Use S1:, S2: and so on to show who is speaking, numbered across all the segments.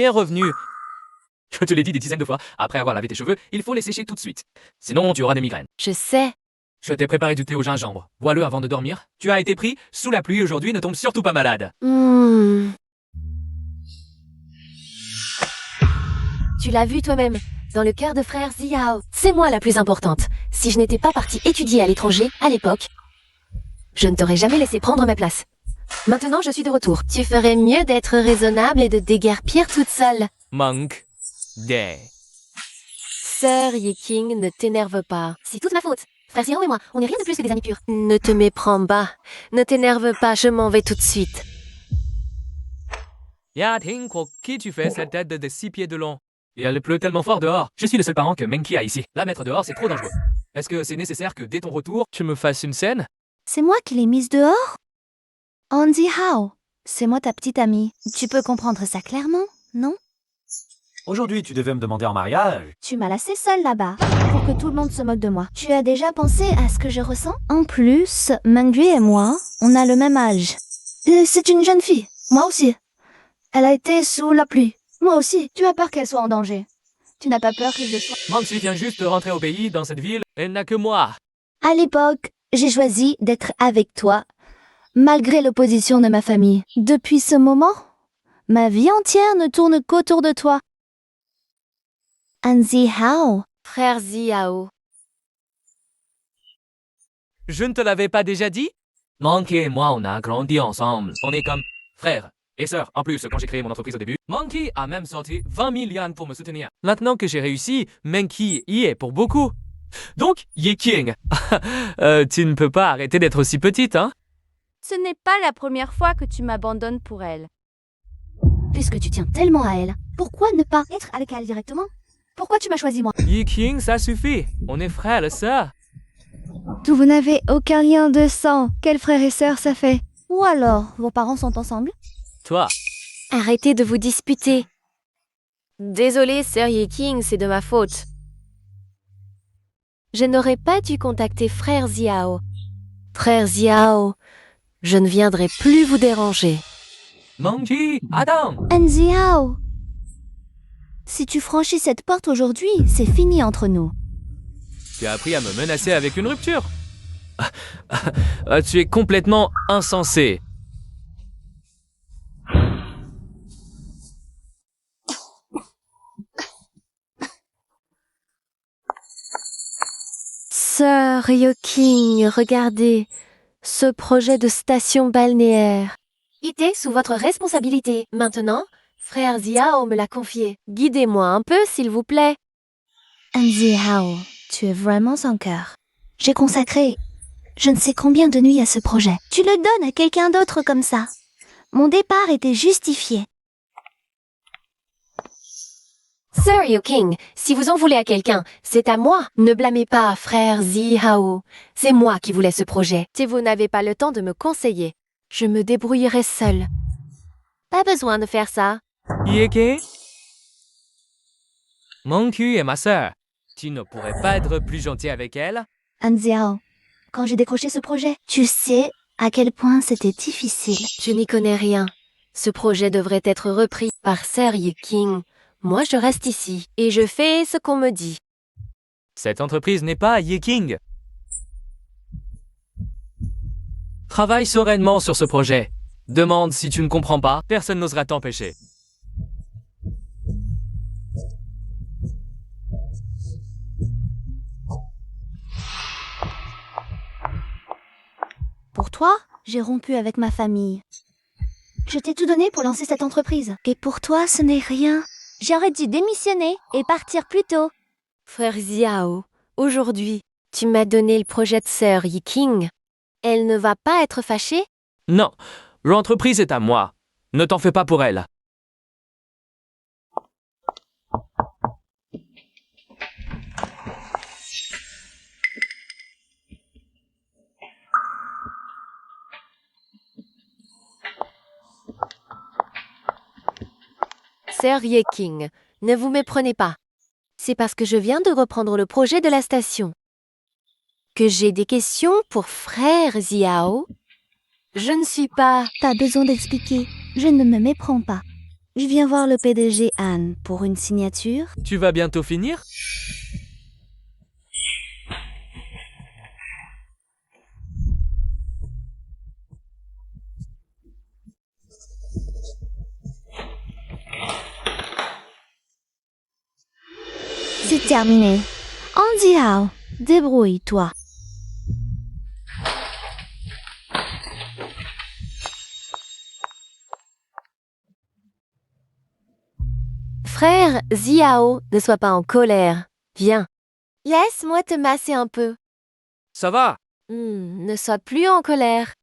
S1: Bienvenue. Je te l'ai dit des dizaines de fois, après avoir lavé tes cheveux, il faut les sécher tout de suite. Sinon, tu auras des migraines.
S2: Je sais.
S1: Je t'ai préparé du thé au gingembre. Bois-le avant de dormir. Tu as été pris sous la pluie aujourd'hui, ne tombe surtout pas malade.
S2: Tu l'as vu toi-même, dans le cœur de frère Ziao. C'est moi la plus importante. Si je n'étais pas partie étudier à l'étranger, à l'époque, je ne t'aurais jamais laissé prendre ma place. Maintenant, je suis de retour. Tu ferais mieux d'être raisonnable et de déguerpir toute seule.
S1: Monk. Day.
S2: Sœur Yi-King, ne t'énerve pas. C'est toute ma faute. Frère Ziao et moi, on n'est rien de plus que des amis purs. Ne te méprends pas. Ne t'énerve pas, je m'en vais tout de suite.
S1: Yating, qui tu fais cette tête de 6 pieds de long? Et elle pleut tellement fort dehors. Je suis le seul parent que Menki a ici. La mettre dehors, c'est trop dangereux. Est-ce que c'est nécessaire que dès ton retour, tu me fasses une scène?
S3: C'est moi qui l'ai mise dehors? Andy Hao, c'est moi ta petite amie. Tu peux comprendre ça clairement, non?
S4: Aujourd'hui, tu devais me demander en mariage.
S3: Tu m'as laissé seule là-bas, pour que tout le monde se moque de moi. Tu as déjà pensé à ce que je ressens? En plus, Mingui et moi, on a le même âge. C'est une jeune fille, moi aussi. Elle a été sous la pluie. Moi aussi, tu as peur qu'elle soit en danger. Tu n'as pas peur que je sois...
S1: Monk vient juste de rentrer au pays, dans cette ville. Elle n'a que moi.
S3: À l'époque, j'ai choisi d'être avec toi, malgré l'opposition de ma famille. Depuis ce moment, ma vie entière ne tourne qu'autour de toi. Anzi Hao.
S2: Frère Ziao.
S1: Je ne te l'avais pas déjà dit? Monkey et moi, on a grandi ensemble. On est comme frères et sœurs. En plus, quand j'ai créé mon entreprise au début, Monkey a même sorti 20 000 yuan pour me soutenir. Maintenant que j'ai réussi, Menki y est pour beaucoup. Donc, Yi-King, tu ne peux pas arrêter d'être aussi petite, hein?
S5: Ce n'est pas la première fois que tu m'abandonnes pour elle.
S3: Puisque tu tiens tellement à elle, pourquoi ne pas être avec elle directement? Pourquoi tu m'as choisi moi?
S1: Yi-King, ça suffit. On est frères et sœurs.
S3: Vous n'avez aucun lien de sang. Quel frère et sœur ça fait? Ou alors, vos parents sont ensemble?
S1: Toi,
S2: Arrêtez de vous disputer. Désolée, Sœur Yi-King, c'est de ma faute. Je n'aurais pas dû contacter Frère Ziao. Frère Ziao, je ne viendrai plus vous déranger.
S1: Monkey, attends.
S3: Anziao! Si tu franchis cette porte aujourd'hui, c'est fini entre nous.
S1: Tu as appris à me menacer avec une rupture. Tu es complètement insensé.
S2: Sœur Yi-King, regardez, ce projet de station balnéaire. Il est sous votre responsabilité. Maintenant, Frère Ziao me l'a confié. Guidez-moi un peu, s'il vous plaît.
S3: Anziao, tu es vraiment sans cœur. J'ai consacré je ne sais combien de nuits à ce projet. Tu le donnes à quelqu'un d'autre comme ça. Mon départ était justifié.
S2: Sœur Yi-King, si vous en voulez à quelqu'un, c'est à moi. Ne blâmez pas Frère Ziao. C'est moi qui voulais ce projet. Si vous n'avez pas le temps de me conseiller, je me débrouillerai seule. Pas besoin de faire ça.
S1: Yi-King? Monkey est ma sœur. Tu ne pourrais pas être plus gentil avec elle?
S3: Anziao, quand j'ai décroché ce projet, tu sais à quel point c'était difficile.
S2: Je n'y connais rien. Ce projet devrait être repris par Sœur Yi-King. Moi, je reste ici et je fais ce qu'on me dit.
S1: Cette entreprise n'est pas Yi-King. Travaille sereinement sur ce projet. Demande si tu ne comprends pas, personne n'osera t'empêcher.
S3: Pour toi, j'ai rompu avec ma famille. Je t'ai tout donné pour lancer cette entreprise. Et pour toi, ce n'est rien. J'aurais dû démissionner et partir plus tôt.
S2: Frère Ziao, aujourd'hui, tu m'as donné le projet de Sœur Yi-King. Elle ne va pas être fâchée?
S1: Non, l'entreprise est à moi. Ne t'en fais pas pour elle.
S2: Sœur Yi-King, ne vous méprenez pas. C'est parce que je viens de reprendre le projet de la station que j'ai des questions pour Frère Ziao. Je ne suis pas...
S3: T'as besoin d'expliquer. Je ne me méprends pas. Je viens voir le PDG Anne pour une signature.
S1: Tu vas bientôt finir?
S3: C'est terminé. Andy Howe, débrouille-toi.
S2: Frère Ziao, ne sois pas en colère. Viens. Laisse-moi te masser un peu.
S1: Ça va?
S2: Ne sois plus en colère.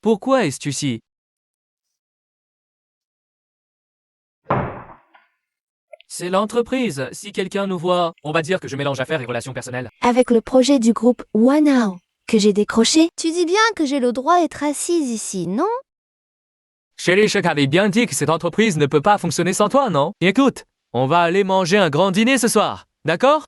S1: Pourquoi es-tu ici? C'est l'entreprise. Si quelqu'un nous voit, on va dire que je mélange affaires et relations personnelles.
S3: Avec le projet du groupe Wanao que j'ai décroché, tu dis bien que j'ai le droit d'être assise ici, non?
S1: Chérie, je t'avais bien dit que cette entreprise ne peut pas fonctionner sans toi, non? Écoute, on va aller manger un grand dîner ce soir, d'accord?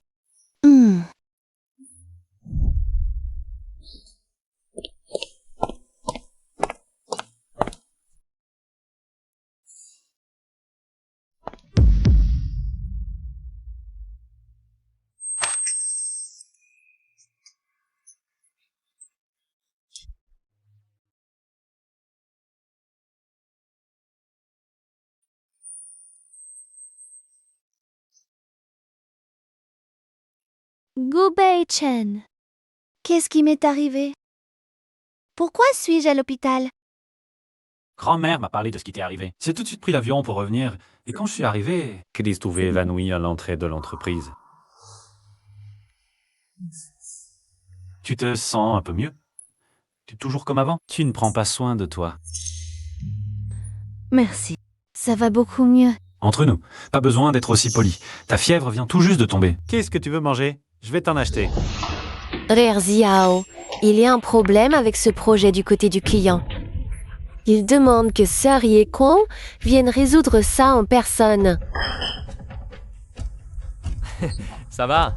S3: Gubei Chen. Qu'est-ce qui m'est arrivé? Pourquoi suis-je à l'hôpital?
S4: Grand-mère m'a parlé de ce qui t'est arrivé. J'ai tout de suite pris l'avion pour revenir. Et quand je suis arrivé...
S6: Chris trouvait évanoui à l'entrée de l'entreprise.
S4: Tu te sens un peu mieux? Tu es toujours comme avant?
S6: Tu ne prends pas soin de toi.
S3: Merci. Ça va beaucoup mieux.
S4: Entre nous, pas besoin d'être aussi poli. Ta fièvre vient tout juste de tomber.
S6: Qu'est-ce que tu veux manger? Je vais t'en acheter.
S2: Frère Ziao, il y a un problème avec ce projet du côté du client. Il demande que Sir Yekon vienne résoudre ça en personne.
S1: Ça va?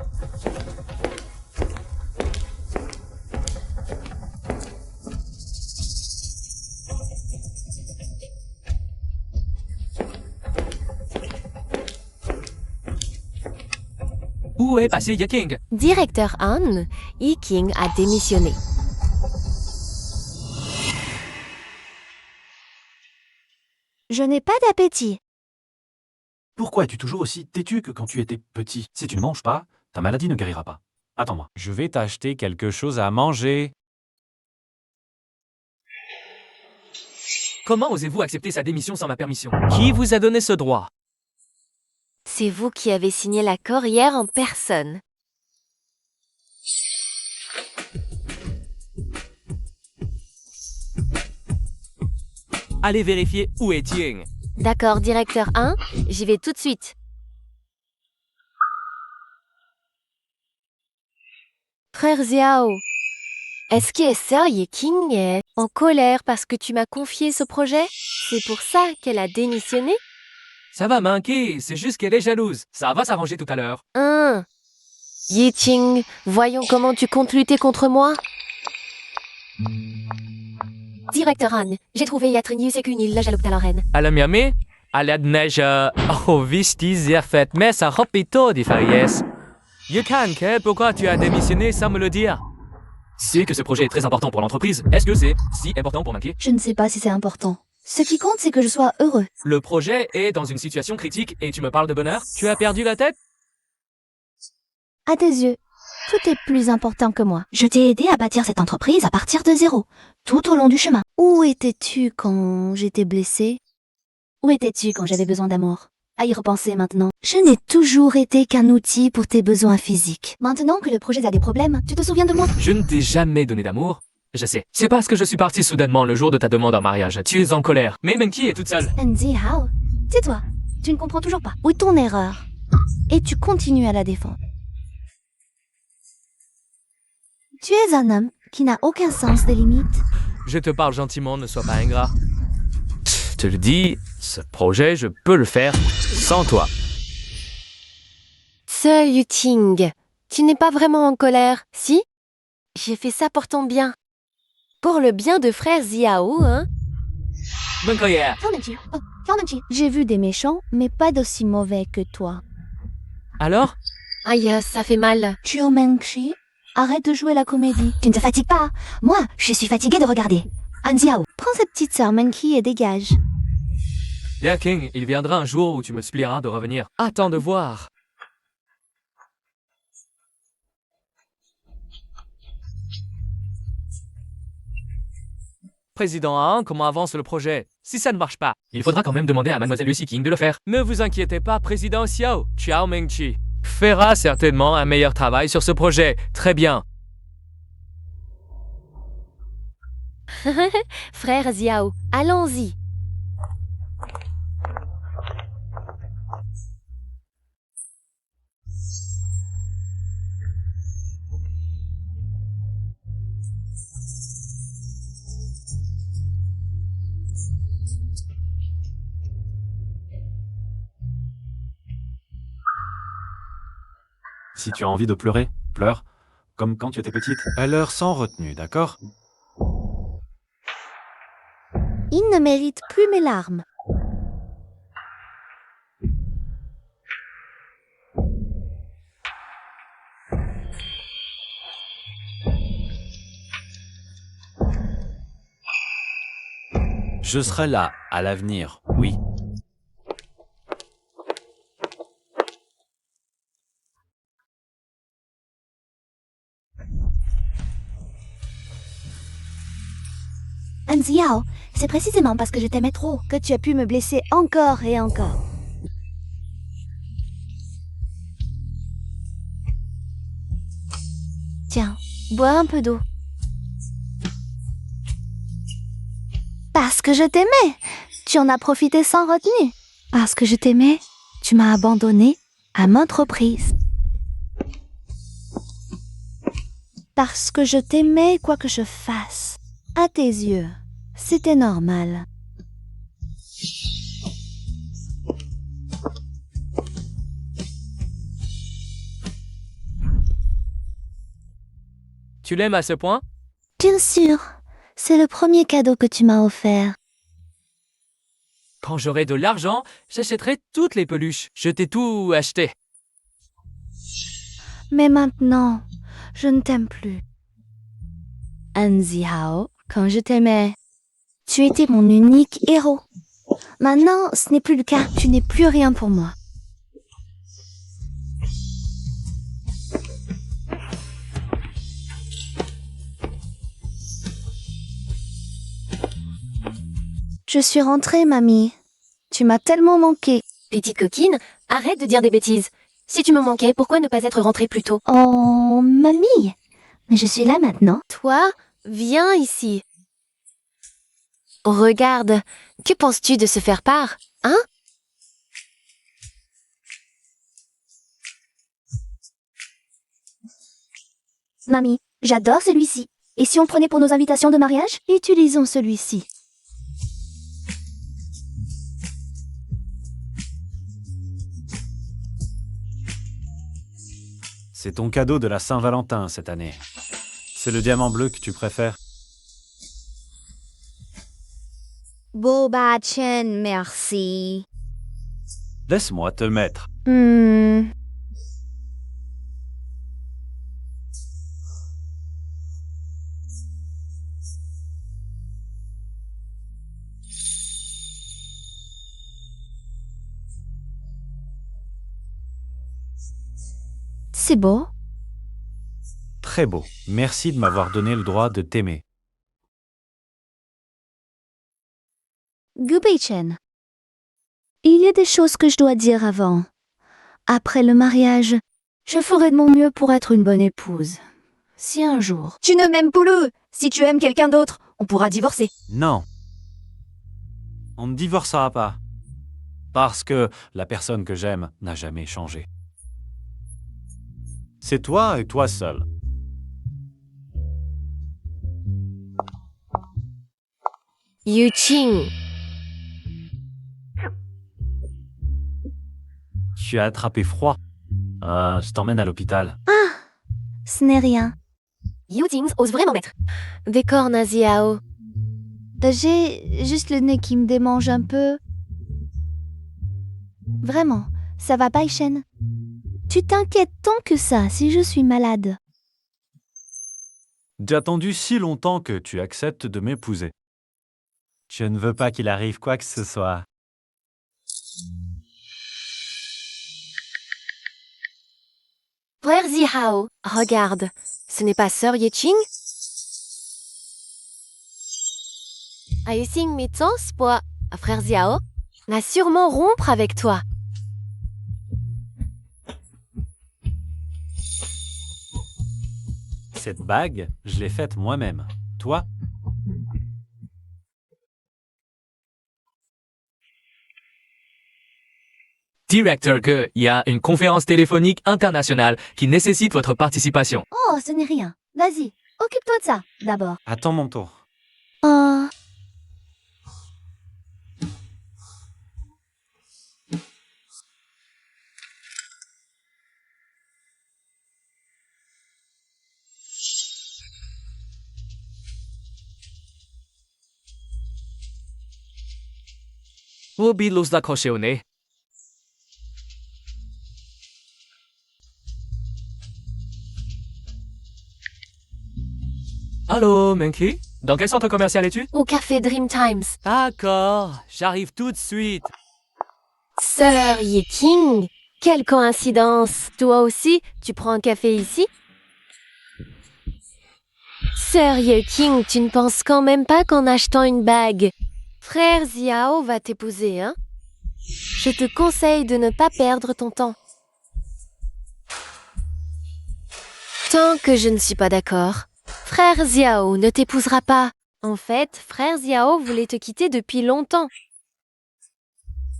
S1: Où est passé Yaking?
S2: Directeur Han, Yiking a démissionné.
S3: Je n'ai pas d'appétit.
S4: Pourquoi es-tu toujours aussi têtu que quand tu étais petit? Si tu ne manges pas, ta maladie ne guérira pas. Attends-moi.
S6: Je vais t'acheter quelque chose à manger.
S1: Comment osez-vous accepter sa démission sans ma permission? Qui vous a donné ce droit?
S2: C'est vous qui avez signé l'accord hier en personne.
S1: Allez vérifier où est Ying.
S2: D'accord, directeur 1, j'y vais tout de suite. Frère Ziao, est-ce que Sir Yeking est en colère parce que tu m'as confié ce projet? C'est pour ça qu'elle a démissionné?
S1: Ça va manquer, c'est juste qu'elle est jalouse. Ça va s'arranger tout à l'heure.
S2: Yiting, voyons comment tu comptes lutter contre moi. Directeur Han, j'ai trouvé Yatrinius et Kunil, la jaloptaloren.
S1: Alam yami, alad neja, vistis zerfet mes a hopito di faries. Yukan, pourquoi tu as démissionné sans me le dire? C'est que ce projet est très important pour l'entreprise. Est-ce que c'est si important pour manquer?
S3: Je ne sais pas si c'est important. Ce qui compte, c'est que je sois heureux.
S1: Le projet est dans une situation critique et tu me parles de bonheur? Tu as perdu la tête?
S3: À tes yeux, tout est plus important que moi. Je t'ai aidé à bâtir cette entreprise à partir de zéro, tout au long du chemin. Où étais-tu quand j'étais blessée? Où étais-tu quand j'avais besoin d'amour? À y repenser maintenant, je n'ai toujours été qu'un outil pour tes besoins physiques. Maintenant que le projet a des problèmes, tu te souviens de moi?
S1: Je ne t'ai jamais donné d'amour. Je sais. C'est parce que je suis parti soudainement le jour de ta demande en mariage. Tu es en colère. Mais Menki est toute seule.
S3: Andy Howe, tais-toi. Tu ne comprends toujours pas. Où est ton erreur? Et tu continues à la défendre. Tu es un homme qui n'a aucun sens des limites.
S1: Je te parle gentiment, ne sois pas ingrat. Je te le dis, ce projet, je peux le faire sans toi.
S2: Sir Yiting, Tu n'es pas vraiment en colère, si? J'ai fait ça pour ton bien. Pour le bien de frère Xiao, hein?
S3: J'ai vu des méchants, mais pas d'aussi mauvais que toi.
S1: Alors?
S2: Aïe, ça fait mal.
S3: Chiu Mengxi, arrête de jouer la comédie. Tu ne te fatigues pas. Moi, je suis fatiguée de regarder. Anxiao, prends cette petite sœur Menki et dégage.
S1: Ya King, il viendra un jour où tu me supplieras de revenir. Attends de voir. Président 1, comment avance le projet? Si ça ne marche pas, il faudra quand même demander à Mademoiselle Lucy King de le faire. Ne vous inquiétez pas, Président Xiao, Chiao Mengchi fera certainement un meilleur travail sur ce projet. Très bien.
S2: Frère Xiao, allons-y.
S4: Si tu as envie de pleurer, pleure, comme quand tu étais petite.
S6: Alors sans retenue, d'accord?
S3: Il ne mérite plus mes larmes.
S6: Je serai là, à l'avenir, oui.
S3: Anxiao, c'est précisément parce que je t'aimais trop que tu as pu me blesser encore et encore. Tiens, bois un peu d'eau. Parce que je t'aimais, tu en as profité sans retenue. Parce que je t'aimais, tu m'as abandonné à maintes reprises. Parce que je t'aimais quoi que je fasse, à tes yeux, c'était normal.
S1: Tu l'aimes à ce point?
S3: Bien sûr, c'est le premier cadeau que tu m'as offert.
S1: Quand j'aurai de l'argent, j'achèterai toutes les peluches. Je t'ai tout acheté.
S3: Mais maintenant, je ne t'aime plus. Anxiao, quand je t'aimais, tu étais mon unique héros. Maintenant, ce n'est plus le cas. Tu n'es plus rien pour moi. Je suis rentrée, mamie. Tu m'as tellement manqué.
S2: Petite coquine, arrête de dire des bêtises. Si tu me manquais, pourquoi ne pas être rentrée plus tôt?
S3: Oh, mamie. Mais je suis là maintenant.
S2: Toi, viens ici. Regarde, que penses-tu de se faire part, hein?
S3: Mamie, j'adore celui-ci. Et si on prenait pour nos invitations de mariage? Utilisons celui-ci.
S6: C'est ton cadeau de la Saint-Valentin cette année. C'est le diamant bleu que tu préfères?
S3: Boba Chen, merci.
S6: Laisse-moi te le mettre.
S3: C'est beau.
S6: Très beau. Merci de m'avoir donné le droit de t'aimer.
S3: Gubei Chen. Il y a des choses que je dois dire avant. Après le mariage, je ferai de mon mieux pour être une bonne épouse. Si un jour...
S2: Tu ne m'aimes plus. Si tu aimes quelqu'un d'autre, on pourra divorcer.
S6: Non. On ne divorcera pas. Parce que la personne que j'aime n'a jamais changé. C'est toi et toi seul.
S2: Yu Qing.
S6: Tu as attrapé froid.
S4: Je t'emmène à l'hôpital.
S3: Ah, Ce n'est rien.
S2: Yujing ose vraiment mettre des cornes à Xiao.
S3: J'ai juste le nez qui me démange un peu. Vraiment, ça va pas, Ishen? Tu t'inquiètes tant que ça si je suis malade.
S6: J'ai attendu si longtemps que tu acceptes de m'épouser. Je ne veux pas qu'il arrive quoi que ce soit.
S2: Frère Xiao, regarde, ce n'est pas sœur Yeqing? Ayusing Mitsos pour frère Xiao va sûrement rompre avec toi.
S6: Cette bague, je l'ai faite moi-même. Toi?
S1: Directeur Ge, il y a une conférence téléphonique internationale qui nécessite votre participation.
S3: Oh, ce n'est rien. Vas-y, occupe-toi de ça, d'abord.
S6: Attends mon tour.
S3: Oh.
S1: Oublie l'os d'accrocher au nez. Allô, Monkey? Dans quel centre commercial es-tu?
S2: Au café Dream Times.
S1: D'accord, j'arrive tout de suite.
S2: Sœur Yeqing, quelle coïncidence. Toi aussi, tu prends un café ici? Sœur Yeqing, tu ne penses quand même pas qu'en achetant une bague, frère Xiao va t'épouser, hein? Je te conseille de ne pas perdre ton temps. Tant que je ne suis pas d'accord, frère Xiao ne t'épousera pas. En fait, frère Xiao voulait te quitter depuis longtemps.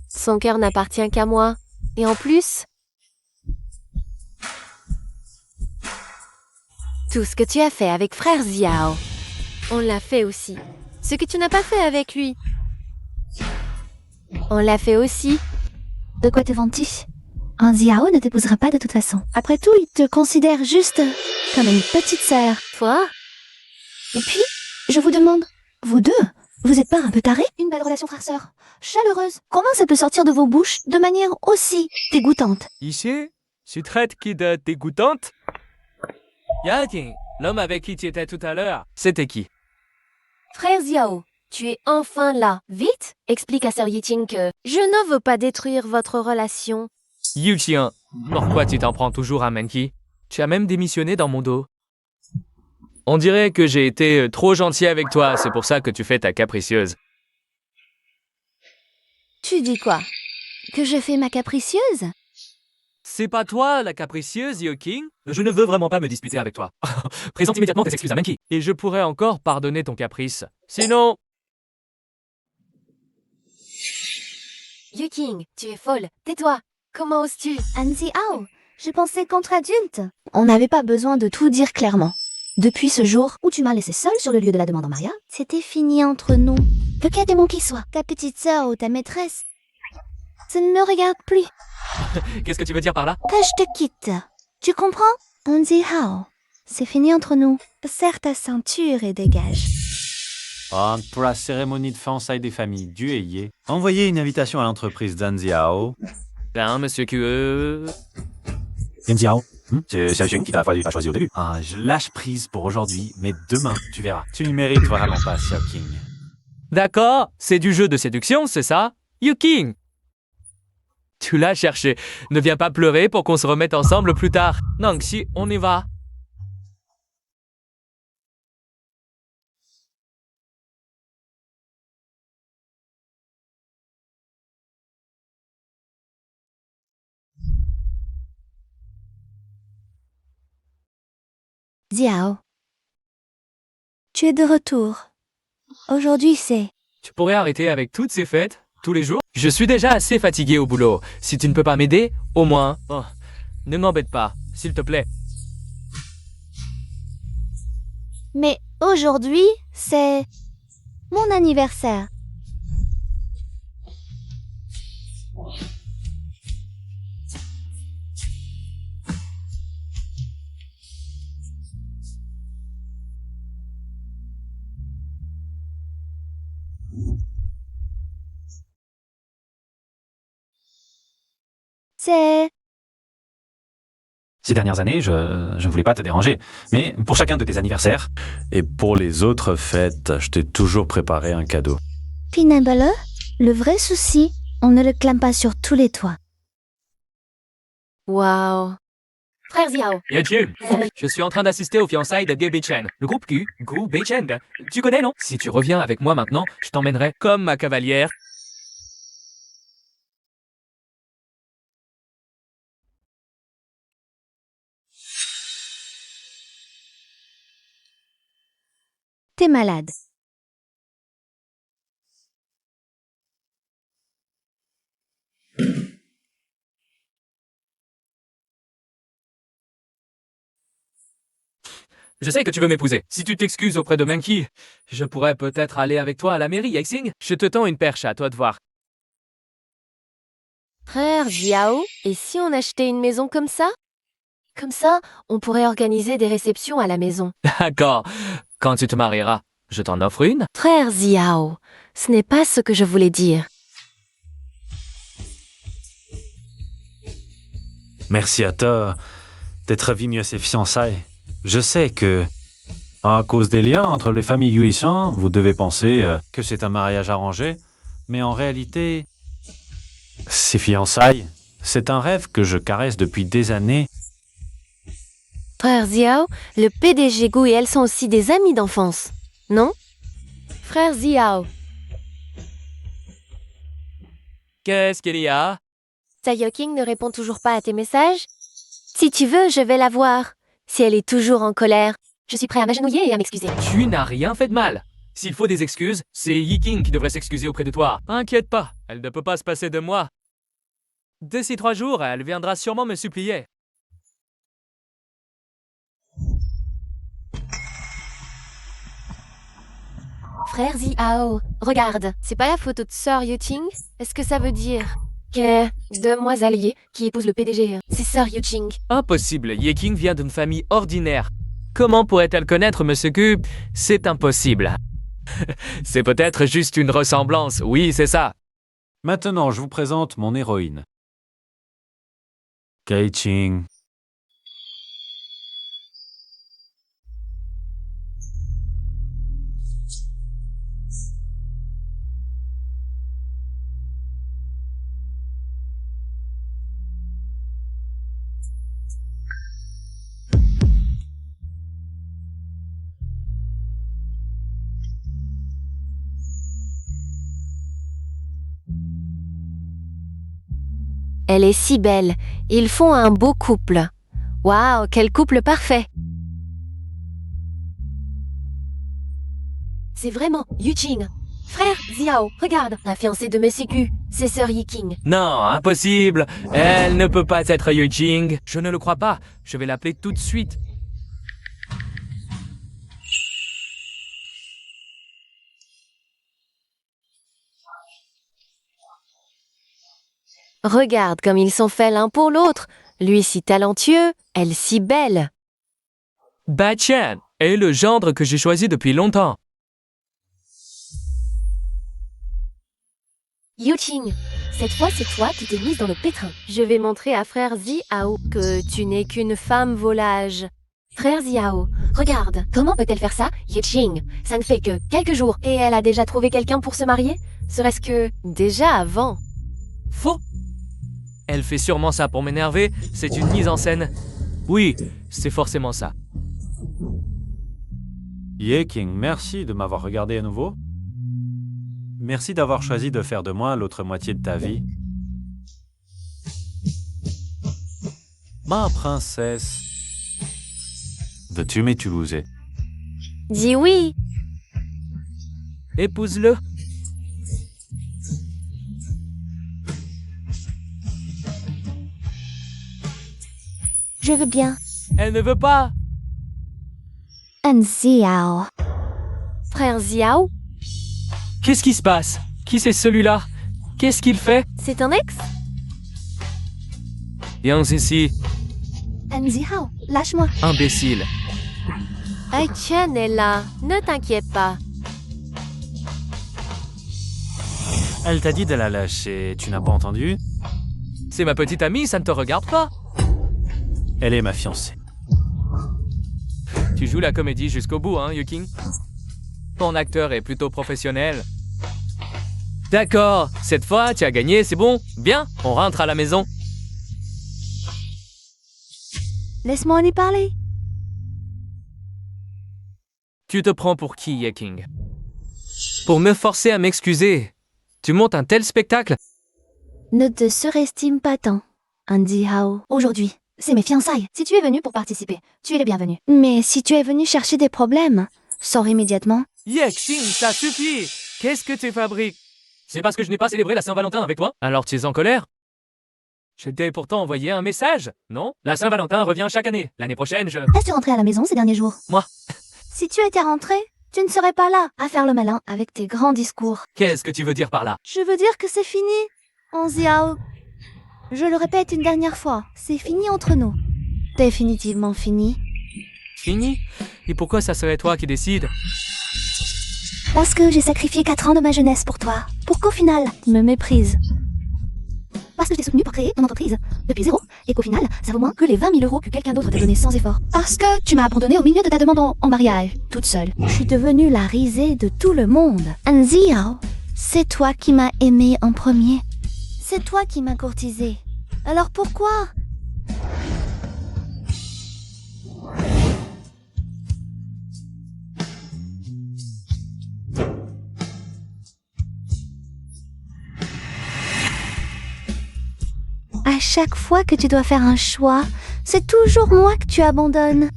S2: Son cœur n'appartient qu'à moi. Et en plus, tout ce que tu as fait avec frère Xiao, on l'a fait aussi. Ce que tu n'as pas fait avec lui, on l'a fait aussi.
S3: De quoi te vantes-tu? Un Xiao ne t'épousera pas de toute façon. Après tout, il te considère juste comme une petite sœur.
S2: Toi?
S3: Et puis, je vous demande, vous deux, vous êtes pas un peu tarés? Une belle relation frère-sœur, chaleureuse. Comment ça peut sortir de vos bouches de manière aussi dégoûtante?
S1: Ici, tu traites qui de dégoûtante? Yajing, l'homme avec qui tu étais tout à l'heure, c'était qui?
S2: Frère Xiao, tu es enfin là. Vite, explique à sœur Yeqing que je ne veux pas détruire votre relation.
S1: Yuqian, pourquoi tu t'en prends toujours à Monkey? Tu as même démissionné dans mon dos. On dirait que j'ai été trop gentil avec toi, c'est pour ça que tu fais ta capricieuse.
S3: Tu dis quoi? Que je fais ma capricieuse?
S1: C'est pas toi, la capricieuse, Yoking? Je ne veux vraiment pas me disputer avec toi. Présente immédiatement tes excuses à Monkey. Et je pourrais encore pardonner ton caprice. Sinon...
S2: Yeqing, tu es folle. Tais-toi. Comment oses-tu?
S3: Anzi Hao, je pensais qu'entre adultes, on n'avait pas besoin de tout dire clairement. Depuis ce jour où tu m'as laissé seule sur le lieu de la demande en mariage, c'était fini entre nous. Que qu'un démon qui soit, ta petite sœur ou ta maîtresse, ça ne me regarde plus.
S1: Qu'est-ce que tu veux dire par là?
S3: Je te quitte. Tu comprends? Anzi Hao, c'est fini entre nous. Serre ta ceinture et dégage.
S6: Pour la cérémonie de fiançailles des familles du et Ye, envoyez une invitation à l'entreprise d'Anziao.
S1: Ben, monsieur QE...
S4: Yan Xiao, c'est Xiaoxing qui t'a choisi au début.
S6: Ah, je lâche prise pour aujourd'hui, mais demain, tu verras. Tu ne mérites vraiment pas, Xiao King.
S1: D'accord, c'est du jeu de séduction, c'est ça? Yuking! Tu l'as cherché. Ne viens pas pleurer pour qu'on se remette ensemble plus tard. Nangxi, on y va.
S3: Xiao, tu es de retour. Aujourd'hui, c'est...
S1: Tu pourrais arrêter avec toutes ces fêtes, tous les jours? Je suis déjà assez fatigué au boulot. Si tu ne peux pas m'aider, au moins... Oh, ne m'embête pas, s'il te plaît.
S3: Mais aujourd'hui, c'est... mon anniversaire. C'est...
S4: Ces dernières années, je ne voulais pas te déranger, mais pour chacun de tes anniversaires,
S6: Et pour les autres fêtes, je t'ai toujours préparé un cadeau.
S3: Peanut butter, le vrai souci, on ne le clame pas sur tous les toits.
S2: Waouh. Frère Xiao,
S1: Yeqing, je suis en train d'assister aux fiançailles de Gu Beichen. Le groupe Gu Beichen. Tu connais, non? Si tu reviens avec moi maintenant, je t'emmènerai comme ma cavalière.
S3: T'es malade.
S1: Je sais que tu veux m'épouser. Si tu t'excuses auprès de Menki, je pourrais peut-être aller avec toi à la mairie, Yexing. Je te tends une perche, à toi de voir.
S2: frère Xiao, et si on achetait une maison comme ça? Comme ça, on pourrait organiser des réceptions à la maison.
S1: D'accord. Quand tu te marieras, je t'en offre une.
S2: Frère Xiao, ce n'est pas ce que je voulais dire.
S6: Merci à toi d'être venu à ces fiançailles. Je sais que, à cause des liens entre les familles Yuishan, vous devez penser que c'est un mariage arrangé, mais en réalité, ces fiançailles, c'est un rêve que je caresse depuis des années.
S2: Frère Xiao, le PDG Gu et elle sont aussi des amis d'enfance, non? Frère Xiao,
S1: Qu'est-ce qu'il y a?
S2: ta Yoking ne répond toujours pas à tes messages? Si tu veux, je vais la voir. Si elle est toujours en colère, je suis prêt à m'agenouiller et à m'excuser.
S1: Tu n'as rien fait de mal. S'il faut des excuses, c'est Yiking qui devrait s'excuser auprès de toi. Inquiète pas, elle ne peut pas se passer de moi. D'ici 3 jours, elle viendra sûrement me supplier.
S2: Frère Xiao, regarde, c'est pas la photo de sœur Yuting? Est-ce que ça veut dire que demoiselle Yi qui épouse le PDG, c'est sœur Yuting?
S1: Impossible, Yeking vient d'une famille ordinaire. Comment pourrait-elle connaître Monsieur Gu? C'est impossible. C'est peut-être juste une ressemblance, oui, c'est ça.
S6: Maintenant, je vous présente mon héroïne. Kaiching.
S2: Elle est si belle. Ils font un beau couple. Waouh, quel couple parfait. C'est vraiment Yuqing. Frère Xiao, regarde, la fiancée de Monsieur Gu, c'est sœur Yiking.
S1: Non, impossible. Elle ne peut pas être Yeqing. Je ne le crois pas. Je vais l'appeler tout de suite.
S2: Regarde comme ils sont faits l'un pour l'autre. Lui si talentueux, elle si belle.
S1: Bachan est le gendre que j'ai choisi depuis longtemps.
S2: Yuqing, cette fois c'est toi qui t'es mise dans le pétrin. Je vais montrer à frère Xiao que tu n'es qu'une femme volage. Frère Xiao, regarde, comment peut-elle faire ça, Yuqing? Ça ne fait que quelques jours et elle a déjà trouvé quelqu'un pour se marier? Serait-ce que déjà avant?
S1: Faux. Elle fait sûrement ça pour m'énerver, c'est une mise en scène. Oui, c'est forcément ça.
S6: Yeking, merci de m'avoir regardé à nouveau. Merci d'avoir choisi de faire de moi l'autre moitié de ta vie. Ma princesse. Veux-tu m'épouser?
S2: Dis oui.
S1: Épouse-le.
S3: Je veux bien.
S1: Elle ne veut pas.
S3: Un Xiao.
S2: Frère Xiao,
S1: Qu'est-ce qui se passe? Qui c'est celui-là? Qu'est-ce qu'il fait?
S2: c'est un ex?
S1: Yang ici,
S3: Un Xiao, lâche-moi.
S1: imbécile.
S2: Ai-chan est là, ne t'inquiète pas.
S6: Elle t'a dit de la lâcher, tu n'as pas entendu?
S1: C'est ma petite amie, ça ne te regarde pas.
S6: Elle est ma fiancée.
S1: Tu joues la comédie jusqu'au bout, hein, Yuking? Ton acteur est plutôt professionnel. D'accord, cette fois, tu as gagné, c'est bon? Bien, on rentre à la maison.
S3: Laisse-moi en y parler.
S1: Tu te prends pour qui, Yeking? Pour me forcer à m'excuser. Tu montes un tel spectacle?
S3: Ne te surestime pas tant, Andy Hao.
S2: Aujourd'hui, c'est mes fiançailles. Si tu es venu pour participer, tu es le bienvenu.
S3: Mais si tu es venu chercher des problèmes, sors immédiatement.
S1: Yeking, ça suffit! Qu'est-ce que tu fabriques? C'est parce que je n'ai pas célébré la Saint-Valentin avec toi? Alors tu es en colère? Je t'ai pourtant envoyé un message, non? La Saint-Valentin revient chaque année. L'année prochaine, je...
S2: Est-ce rentré à la maison ces derniers jours?
S3: Si tu étais rentré, tu ne serais pas là à faire le malin avec tes grands discours.
S1: Qu'est-ce que tu veux dire par là?
S3: Je veux dire que c'est fini, Andy Hao. Je le répète une dernière fois, c'est fini entre nous. Définitivement fini.
S1: Fini? Et pourquoi ça serait toi qui décides?
S2: Parce que j'ai sacrifié 4 ans de ma jeunesse pour toi. Pour qu'au final,
S3: Tu me méprises.
S2: parce que je t'ai soutenu pour créer ton entreprise depuis zéro, et qu'au final, ça vaut moins que les 20 000 euros que quelqu'un d'autre t'a donné sans effort. Parce que tu m'as abandonné au milieu de ta demande en mariage, toute seule.
S3: Je suis devenue la risée de tout le monde. Andy Hao, c'est toi qui m'as aimé en premier. C'est toi qui m'as courtisé. Alors pourquoi? À chaque fois que tu dois faire un choix, c'est toujours moi que tu abandonnes.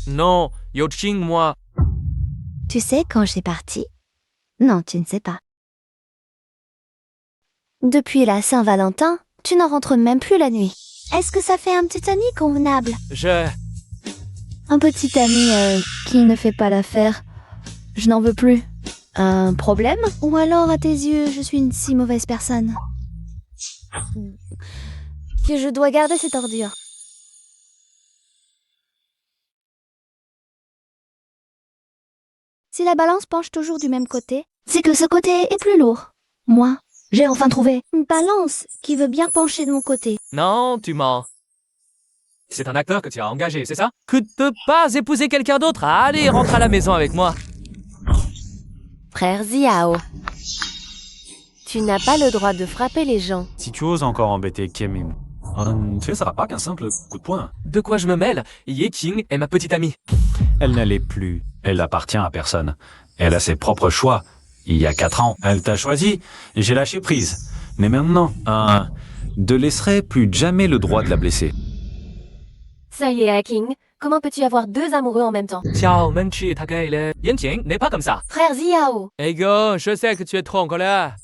S1: Non, Yeking, moi...
S3: Tu sais quand j'ai parti? Non, tu ne sais pas. Depuis la Saint-Valentin, tu n'en rentres même plus la nuit. Est-ce que ça fait un petit ami convenable? Un petit ami qui ne fait pas l'affaire. Je n'en veux plus. Un problème? Ou alors, à tes yeux, je suis une si mauvaise personne que je dois garder cette ordure. Si la balance penche toujours du même côté,
S2: C'est que ce côté est plus lourd. Moi, j'ai enfin trouvé.
S3: une balance qui veut bien pencher de mon côté.
S1: Non, tu mens. C'est un acteur que tu as engagé, c'est ça? Que de pas épouser quelqu'un d'autre. Allez, rentre à la maison avec moi.
S7: Frère Ziao, tu n'as pas le droit de frapper les gens.
S6: Si tu oses encore embêter Kemin,
S4: Tu ne sera pas qu'un simple coup de poing.
S1: De quoi je me mêle? Yeking est ma petite amie.
S6: elle n'allait plus.
S4: Elle appartient à personne. Elle a ses propres choix. Il y a 4 ans,
S6: Elle t'a choisi, et j'ai lâché prise. Mais maintenant, ne laisserai plus jamais le droit de la blesser.
S2: Ça y est, Yeking. Comment peux-tu avoir 2 amoureux en même temps?
S1: Ciao, Menchi, Takaile. Yeking n'est pas comme ça.
S2: Frère Ziao.
S1: Ego, je sais que tu es trop en colère.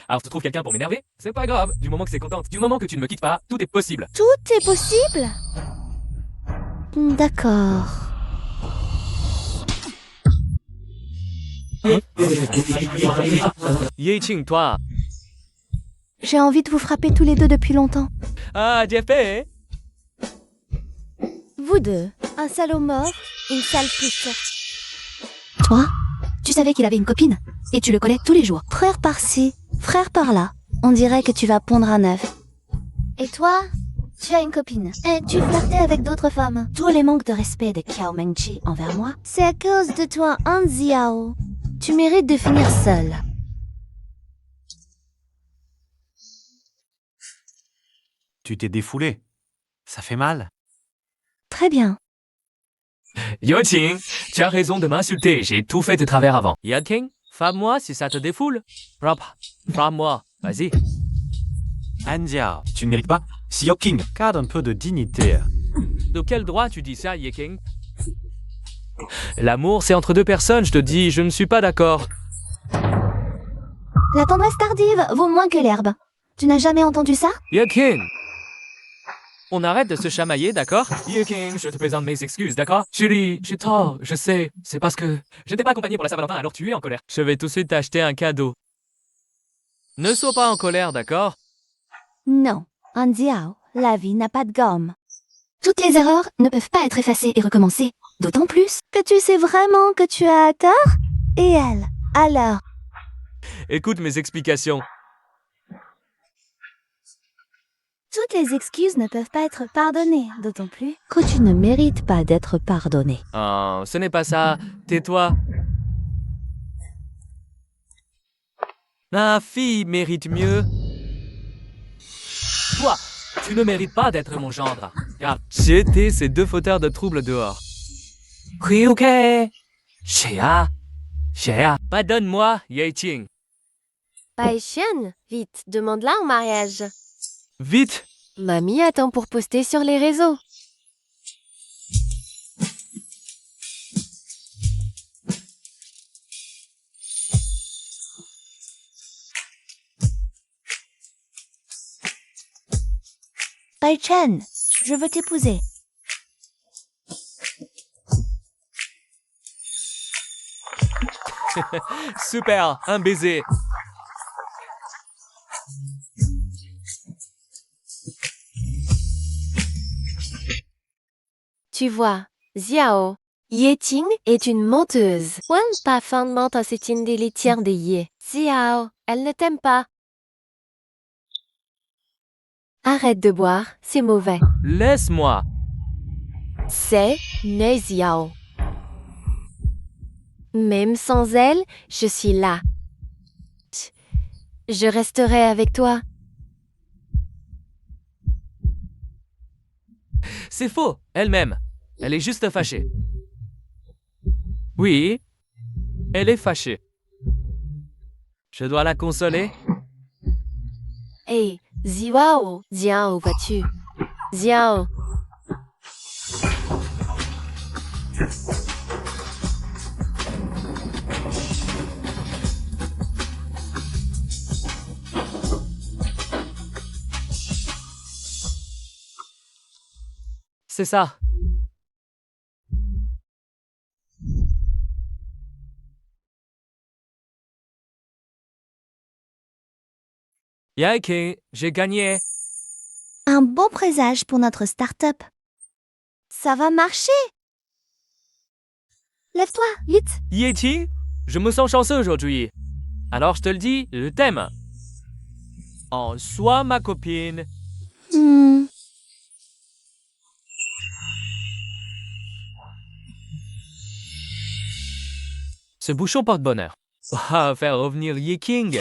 S1: Alors tu trouves quelqu'un pour m'énerver? C'est pas grave, du moment que c'est contente. Du moment que tu ne me quittes pas, tout est possible.
S3: Tout est possible? D'accord.
S1: Yeking, toi.
S3: J'ai envie de vous frapper tous les deux depuis longtemps.
S1: Ah, Jeffé.
S3: Vous deux, un salaud mort, une sale pute.
S2: Toi, tu savais qu'il avait une copine et tu le collais tous les jours.
S3: Frère par-ci, frère par-là. On dirait que tu vas pondre un œuf. Et toi, tu as une copine. Et tu flirtais avec d'autres femmes.
S2: Tous les manques de respect de Kiao Mengchi envers moi.
S3: C'est à cause de toi, Andy Hao. Tu mérites de finir seul.
S6: Tu t'es défoulé. Ça fait mal.
S3: Très bien.
S1: Yeking, tu as raison de m'insulter, j'ai tout fait de travers avant. Yeking, frappe-moi si ça te défoule. Frappe-moi, vas-y.
S6: Andia,
S4: tu ne mérites pas. Si Yeking,
S6: garde un peu de dignité.
S1: De quel droit tu dis ça, Yeking? L'amour, c'est entre deux personnes, je te dis, je ne suis pas d'accord.
S2: La tendresse tardive vaut moins que l'herbe. Tu n'as jamais entendu ça?
S1: Yeking! On arrête de se chamailler, d'accord? Yeking, je te présente mes excuses, d'accord? Chérie, j'ai tort, je sais. C'est parce que je t'ai pas accompagné pour la Saint-Valentin, alors tu es en colère. Je vais tout de suite t'acheter un cadeau. Ne sois pas en colère, d'accord?
S3: Non, Andy Hao, la vie n'a pas de gomme.
S2: Toutes les erreurs ne peuvent pas être effacées et recommencées. D'autant plus
S3: Que tu sais vraiment que tu as tort? Et elle, alors?
S1: Écoute mes explications.
S3: Toutes les excuses ne peuvent pas être pardonnées, d'autant plus que tu ne mérites pas d'être pardonné.
S1: Oh, ce n'est pas ça. Tais-toi. La fille mérite mieux. Toi, tu ne mérites pas d'être mon gendre, car j'étais ces deux fauteurs de troubles dehors. Oui, ok. Shea. Pardonne-moi, Yei-Ching.
S7: Pai Xian, vite, demande-la en mariage.
S1: Vite.
S7: Mamie attend pour poster sur les réseaux.
S3: Pai Chen, je veux t'épouser.
S1: Super, un baiser.
S7: Tu vois, Xiao, Yeting est une menteuse. Wen pas fondement à cette indélitière de Ye. Xiao, elle ne t'aime pas. Arrête de boire, c'est mauvais.
S1: Laisse-moi.
S7: C'est ne Xiao. Même sans elle, je suis là. Je resterai avec toi.
S1: C'est faux, elle-même. Elle est juste fâchée. Oui, elle est fâchée. Je dois la consoler.
S7: Hey, Xiao, Xiao, vas-tu? Xiao.
S1: C'est ça. Yai-King, j'ai gagné.
S3: Un bon présage pour notre start-up. Ça va marcher. Lève-toi, vite.
S1: Yeti, je me sens chanceux aujourd'hui. Alors je te le dis, je t'aime. En sois ma copine. Ce bouchon porte bonheur. Ah, faire revenir Ye King.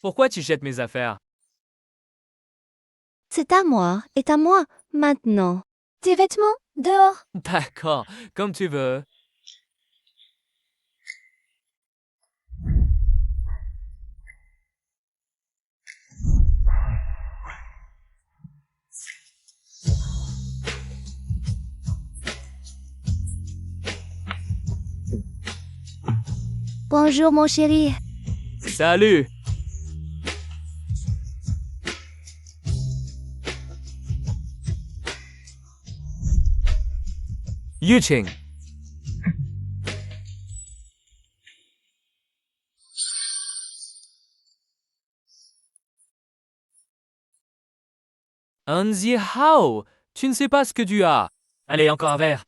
S1: Pourquoi tu jettes mes affaires?
S3: C'est à moi, maintenant. Tes vêtements, dehors.
S1: D'accord, comme tu veux.
S3: Bonjour mon chéri.
S1: Salut. Yuching. Anzi Hao, tu ne sais pas ce que tu as. Allez, encore un verre.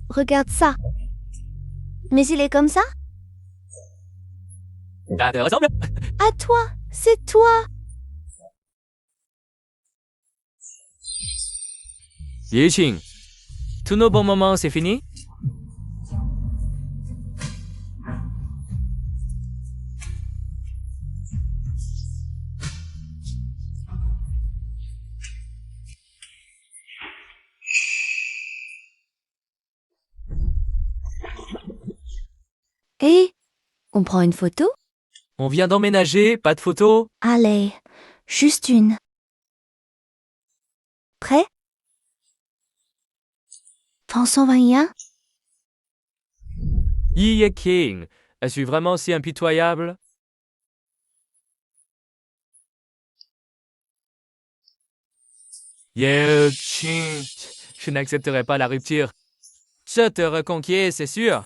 S3: Regarde ça. Mais il est comme ça?
S1: Ça te ressemble?
S3: À toi, c'est toi.
S1: Yuching, tous nos bons moments, c'est fini?
S3: Et on prend une photo?
S1: On vient d'emménager, pas de photo?
S3: Allez, juste une. Prêt? Prends 121.
S1: Yi Yeqing, es-tu vraiment si impitoyable? Yeqing, je n'accepterai pas la rupture. Je te reconquiers, c'est sûr.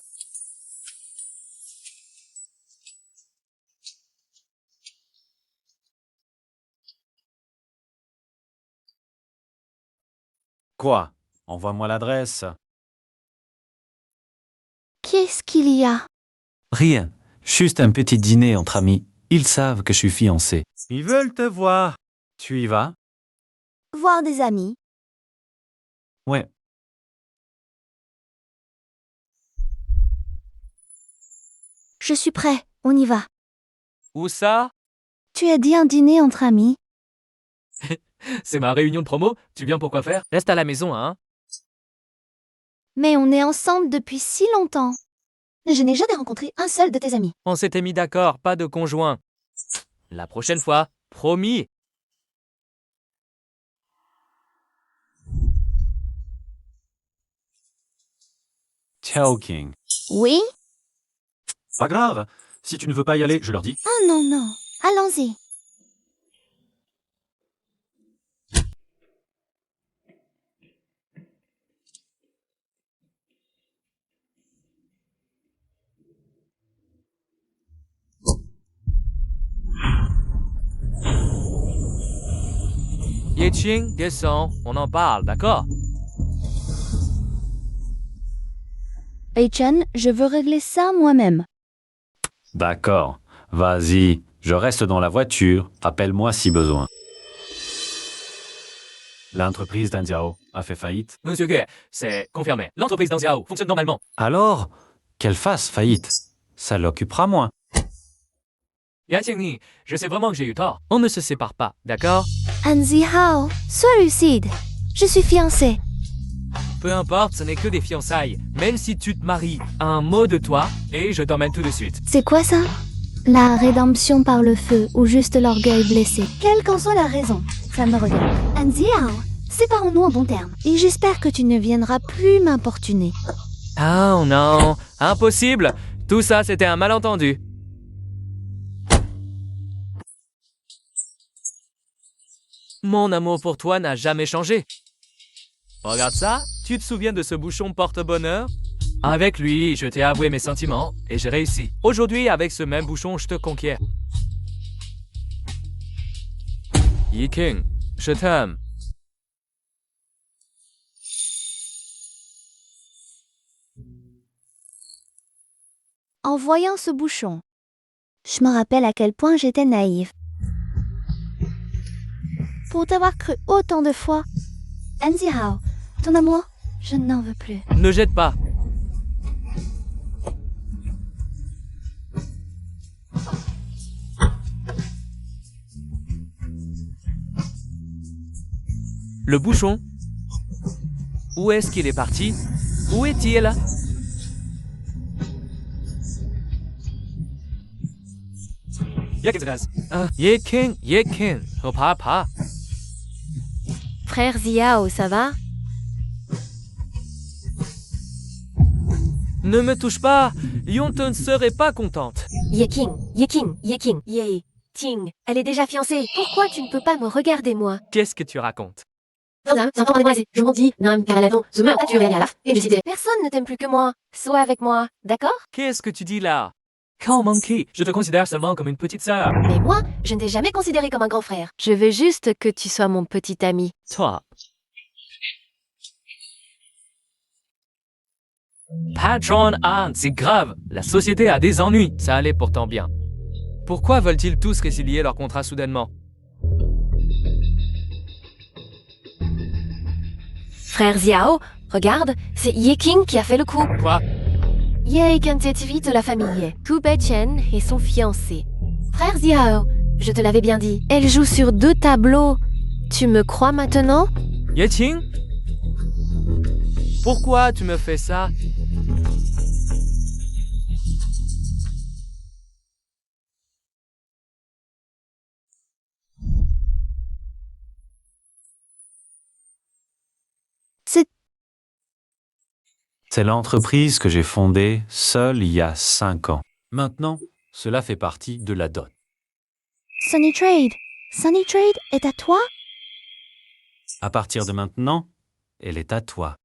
S6: Quoi? Envoie-moi l'adresse.
S3: Qu'est-ce qu'il y a?
S6: Rien. Juste un petit dîner entre amis. Ils savent que je suis fiancé. Ils veulent te voir. Tu y vas?
S3: Voir des amis.
S6: Ouais.
S3: Je suis prêt, on y va.
S1: Où ça?
S3: Tu as dit un dîner entre amis.
S1: C'est ma réunion de promo, tu viens pour quoi faire? Reste à la maison, hein?
S3: Mais on est ensemble depuis si longtemps. Je n'ai jamais rencontré un seul de tes amis.
S1: On s'était mis d'accord, pas de conjoint. La prochaine fois, promis.
S6: Ciao, King.
S3: Oui?
S4: Pas grave. Si tu ne veux pas y aller, je leur dis.
S3: Oh non, non. Allons-y.
S1: Yeqing, descends, on en parle, d'accord?
S3: Chen, je veux régler ça moi-même.
S6: D'accord. Vas-y. Je reste dans la voiture. Appelle-moi si besoin. L'entreprise d'Andiao a fait faillite.
S1: Monsieur Gue, c'est confirmé. L'entreprise d'Anxiao fonctionne normalement.
S6: Alors, qu'elle fasse faillite. Ça l'occupera moins.
S1: Yeqing, je sais vraiment que j'ai eu tort. On ne se sépare pas, d'accord?
S3: Anzi Hao, sois lucide. Je suis fiancée.
S1: Peu importe, ce n'est que des fiançailles. Même si tu te maries, un mot de toi, et je t'emmène tout de suite.
S3: C'est quoi ça? La rédemption par le feu ou juste l'orgueil blessé? Quelle qu'en soit la raison, ça me regarde. Anzi Hao, séparons-nous en bons termes. Et j'espère que tu ne viendras plus m'importuner.
S1: Oh non, impossible. Tout ça, c'était un malentendu. Mon amour pour toi n'a jamais changé. Regarde ça, tu te souviens de ce bouchon porte-bonheur? Avec lui, je t'ai avoué mes sentiments et j'ai réussi. Aujourd'hui, avec ce même bouchon, je te conquiers. Yeqing, je t'aime.
S3: En voyant ce bouchon, je me rappelle à quel point j'étais naïve. Pour t'avoir cru autant de fois. Anzi Hao, ton amour, je n'en veux plus.
S1: Ne jette pas. Le bouchon? Où est-ce qu'il est parti? Où est-il? Yeqing, Yeqing, papa.
S7: Frère Xiao, ça va?
S1: Ne me touche pas, Yonte ne serait pas contente.
S2: Yeqing, Ting, elle est déjà fiancée. Pourquoi tu ne peux pas me regarder, moi?
S1: Qu'est-ce que tu racontes?
S2: Je m'en dis, non, car la je me tu à la et je disais, personne ne t'aime plus que moi. Sois avec moi, d'accord?
S1: Qu'est-ce que tu dis là? Call Monkey, je te considère seulement comme une petite sœur.
S2: Mais moi, je ne t'ai jamais considéré comme un grand frère.
S7: Je veux juste que tu sois mon petit ami.
S1: Toi. Patron Anne, c'est grave. La société a des ennuis. Ça allait pourtant bien. Pourquoi veulent-ils tous résilier leur contrat soudainement?
S2: Frère Xiao, regarde, c'est Yeqing qui a fait le coup.
S1: Quoi?
S2: Ye est cette fille de la famille.
S7: Ku Chen et son fiancé.
S2: Frère Xiao, je te l'avais bien dit.
S7: Elle joue sur 2 tableaux. Tu me crois maintenant?
S1: Yeqing? Pourquoi tu me fais ça?
S6: C'est l'entreprise que j'ai fondée seule il y a 5 ans. Maintenant, cela fait partie de la dot.
S3: Sunny Trade. Sunny Trade est à toi?
S6: À partir de maintenant, elle est à toi.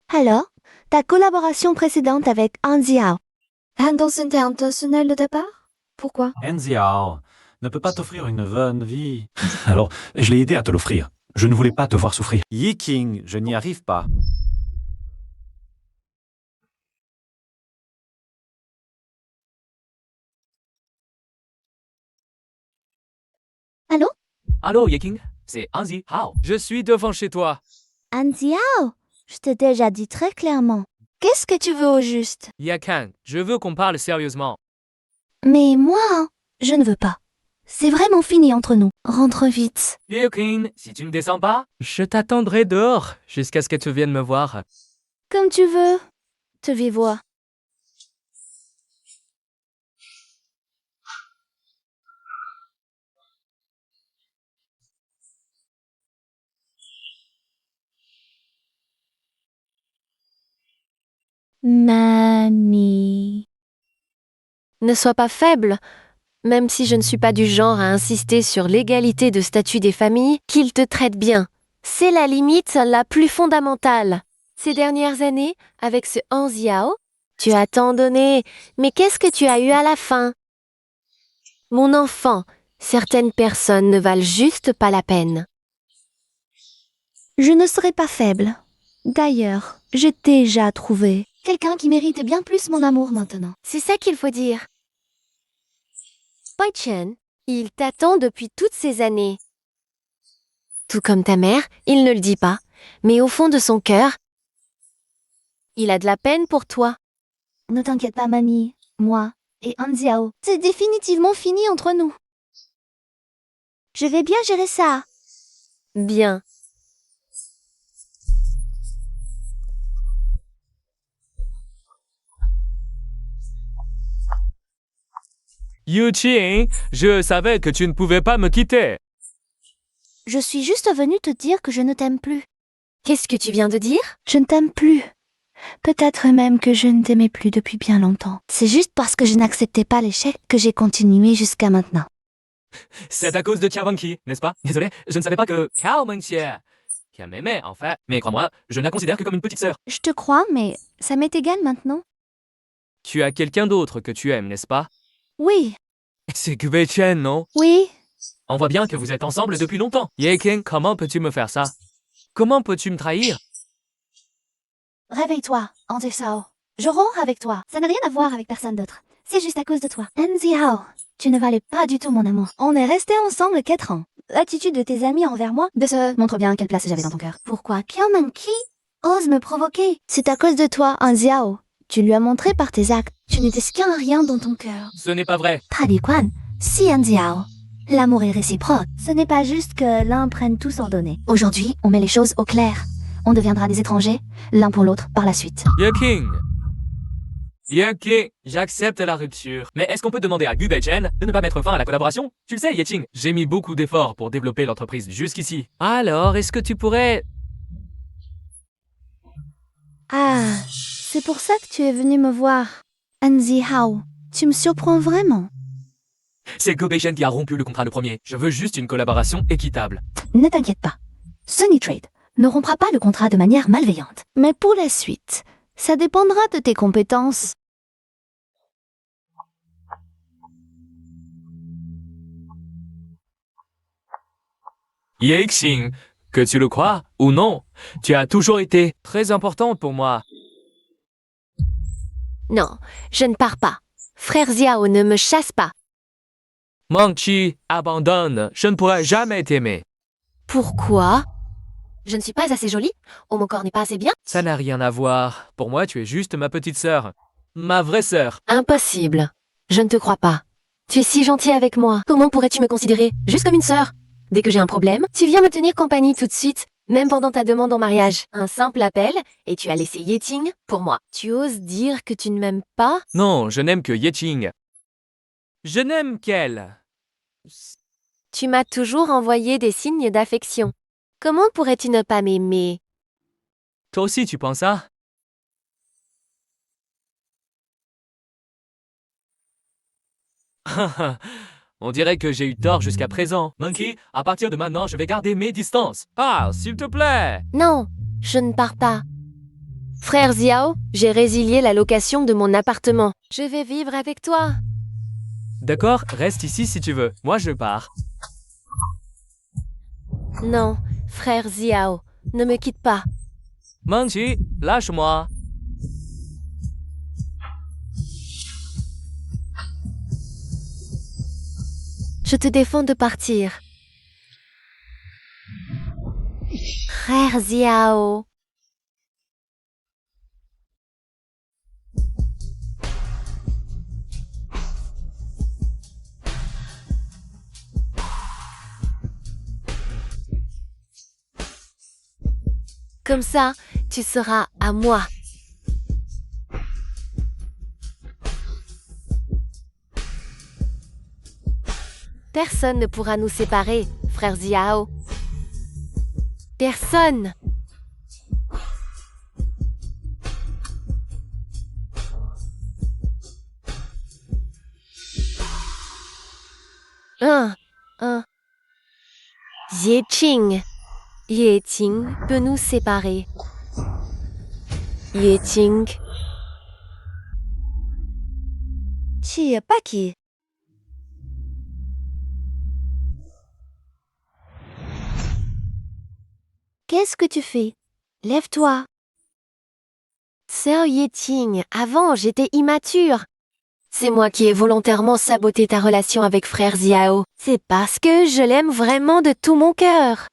S3: Alors, ta collaboration précédente avec Anziao. Anderson était intentionnel de ta part? Pourquoi?
S4: Enziao ne peut pas t'offrir une bonne vie. Alors, je l'ai aidé à te l'offrir. Je ne voulais pas te voir souffrir.
S6: Yi King, je n'y arrive pas.
S3: Allô?
S1: Allô, Yeking, c'est Anzi Hao. Je suis devant chez toi.
S3: Anziao, je t'ai déjà dit très clairement. Qu'est-ce que tu veux au juste?
S1: Yakan, je veux qu'on parle sérieusement.
S3: Mais moi, je ne veux pas. C'est vraiment fini entre nous. Rentre vite.
S1: Yeking, si tu ne descends pas, je t'attendrai dehors jusqu'à ce que tu viennes me voir.
S3: Comme tu veux. Te vive-voix. Mamie.
S7: Ne sois pas faible. Même si je ne suis pas du genre à insister sur l'égalité de statut des familles, qu'il te traite bien. C'est la limite la plus fondamentale. Ces dernières années, avec ce Anziao, tu as tant donné, mais qu'est-ce que tu as eu à la fin? Mon enfant, certaines personnes ne valent juste pas la peine.
S3: Je ne serai pas faible. D'ailleurs, j'ai déjà trouvé quelqu'un qui mérite bien plus mon amour maintenant.
S7: C'est ça qu'il faut dire. Bai Chen, il t'attend depuis toutes ces années. Tout comme ta mère, il ne le dit pas, mais au fond de son cœur, il a de la peine pour toi.
S3: Ne t'inquiète pas, mamie. Moi et Anziao, c'est définitivement fini entre nous. Je vais bien gérer ça.
S7: Bien.
S1: Yuqing, je savais que tu ne pouvais pas me quitter.
S3: Je suis juste venue te dire que je ne t'aime plus.
S7: Qu'est-ce que tu viens de dire?
S3: Je ne t'aime plus. Peut-être même que je ne t'aimais plus depuis bien longtemps. C'est juste parce que je n'acceptais pas l'échec que j'ai continué jusqu'à maintenant.
S1: C'est à cause de Tia Wenqi, n'est-ce pas? Désolé, je ne savais pas que Cao Mengxie, qui m'aimait en fait. Mais crois-moi, je la considère que comme une petite sœur.
S3: Je te crois, mais ça m'est égal maintenant.
S1: Tu as quelqu'un d'autre que tu aimes, n'est-ce pas?
S3: Oui,
S1: C'est Gubei Chen, non?
S3: oui.
S1: On voit bien que vous êtes ensemble depuis longtemps. Yeking, comment peux-tu me faire ça? Comment peux-tu me trahir?
S3: Réveille-toi, Anziao. Je romps avec toi. Ça n'a rien à voir avec personne d'autre. C'est juste à cause de toi. Anziao, tu ne valais pas du tout mon amour. On est restés ensemble 4 ans. L'attitude de tes amis envers moi montre bien quelle place j'avais dans ton cœur. Pourquoi Kiamanki ose me provoquer? C'est à cause de toi, Anziao. Tu lui as montré par tes actes. Tu n'étais qu'un rien dans ton cœur.
S1: Ce n'est pas vrai.
S3: Quan, si Anziao. L'amour est réciproque. Ce n'est pas juste que l'un prenne tout sans donner. Aujourd'hui, on met les choses au clair. On deviendra des étrangers, l'un pour l'autre, par la suite.
S1: Yeking, j'accepte la rupture. Mais est-ce qu'on peut demander à Gubei Chen de ne pas mettre fin à la collaboration? Tu le sais, Yeting, j'ai mis beaucoup d'efforts pour développer l'entreprise jusqu'ici. Alors, est-ce que tu pourrais...
S3: Ah, c'est pour ça que tu es venu me voir. Anziao, tu me surprends vraiment.
S1: C'est Gubei Chen qui a rompu le contrat le premier. Je veux juste une collaboration équitable.
S3: Ne t'inquiète pas. Sunny Trade ne rompra pas le contrat de manière malveillante. Mais pour la suite, ça dépendra de tes compétences.
S1: Yexing, que tu le crois ou non, tu as toujours été très importante pour moi.
S7: Non, je ne pars pas. Frère Xiao ne me chasse pas.
S1: Mengqi, abandonne, je ne pourrai jamais t'aimer.
S7: Pourquoi? Je ne suis pas assez jolie? Oh, mon corps n'est pas assez bien?
S1: Ça n'a rien à voir. Pour moi, tu es juste ma petite sœur. Ma vraie sœur.
S7: Impossible. Je ne te crois pas. Tu es si gentil avec moi. Comment pourrais-tu me considérer juste comme une sœur? Dès que j'ai un problème, tu viens me tenir compagnie tout de suite, même pendant ta demande en mariage. Un simple appel, et tu as laissé Yeting pour moi. Tu oses dire que tu ne m'aimes pas?
S1: Non, je n'aime que Yeting. Je n'aime qu'elle.
S7: Tu m'as toujours envoyé des signes d'affection. Comment pourrais-tu ne pas m'aimer?
S1: Toi aussi, tu penses ça? On dirait que j'ai eu tort jusqu'à présent. Monkey, à partir de maintenant, je vais garder mes distances. Parle, s'il te plaît.
S7: Non, je ne pars pas. Frère Xiao, j'ai résilié la location de mon appartement. Je vais vivre avec toi.
S1: D'accord, reste ici si tu veux. Moi, je pars.
S7: Non, frère Xiao, ne me quitte pas.
S1: Monkey, lâche-moi.
S7: Je te défends de partir. Frère Xiao. Comme ça, tu seras à moi. Personne ne pourra nous séparer, frère Xiao. Personne. Un. Yeqing. Yeqing peut nous séparer. Yeqing.
S3: Chiapaki. Qu'est-ce que tu fais? Lève-toi.
S7: Sœur Yeqing, avant j'étais immature. C'est moi qui ai volontairement saboté ta relation avec frère Xiao. C'est parce que je l'aime vraiment de tout mon cœur.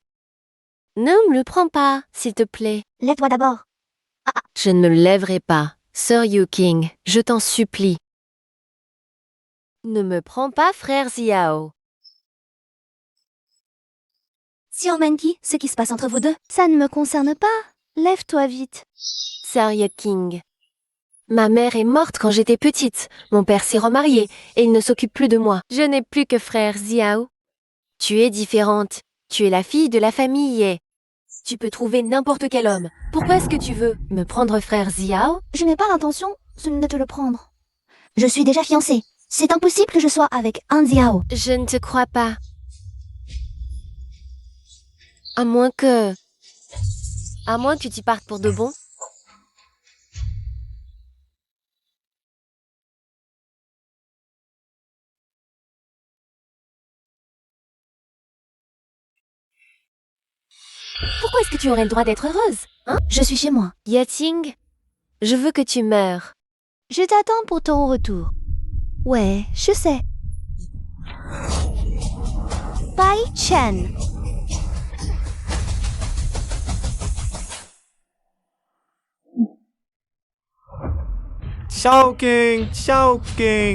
S7: Ne me le prends pas, s'il te plaît.
S3: Lève-toi d'abord.
S7: Je ne me lèverai pas. Sœur Yuking, je t'en supplie. Ne me prends pas, frère Xiao.
S3: Xiao Manqi, ce qui se passe entre vous deux, ça ne me concerne pas. Lève-toi vite.
S7: Sœur Yuking. Ma mère est morte quand j'étais petite. Mon père s'est remarié et il ne s'occupe plus de moi. Je n'ai plus que frère Xiao. Tu es différente. Tu es la fille de la famille Ye. Tu peux trouver n'importe quel homme. Pourquoi est-ce que tu veux me prendre frère Xiao?
S3: Je n'ai pas l'intention de te le prendre. Je suis déjà fiancée. C'est impossible que je sois avec un Xiao.
S7: Je ne te crois pas. À moins que tu partes pour de bon. Pourquoi est-ce que tu aurais le droit d'être heureuse? Hein?
S3: Je suis chez moi.
S7: Yating, je veux que tu meures.
S3: Je t'attends pour ton retour. Ouais, je sais. Bai Chen.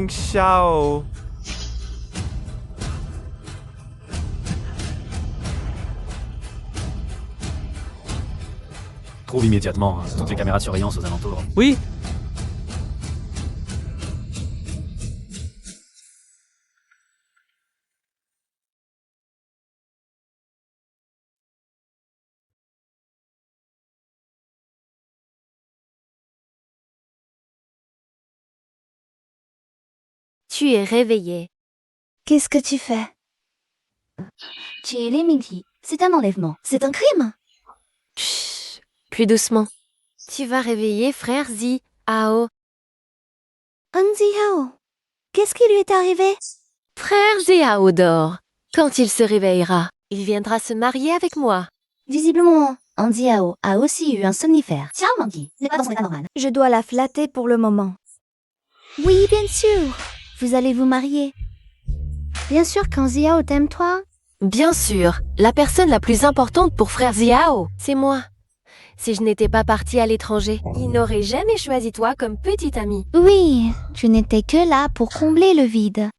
S6: Xiao.
S4: Trouve immédiatement toutes les caméras de surveillance aux alentours.
S1: Oui.
S7: Tu es réveillé.
S3: Qu'est-ce que tu fais? Tu es les Minky. C'est un enlèvement. C'est un crime.
S7: Chut, plus doucement. Tu vas réveiller frère Xiao.
S3: Un Xiao. Qu'est-ce qui lui est arrivé?
S7: Frère Xiao dort. Quand il se réveillera, il viendra se marier avec moi.
S3: Visiblement, un Xiao a aussi eu un somnifère. Xiao Manqi n'est pas dans son état normal. Je dois la flatter pour le moment. Oui, bien sûr. Vous allez vous marier. Bien sûr qu'un Xiao t'aime toi.
S7: Bien sûr, la personne la plus importante pour frère Xiao, c'est moi. Si je n'étais pas partie à l'étranger, il n'aurait jamais choisi toi comme petite amie.
S3: Oui, tu n'étais que là pour combler le vide.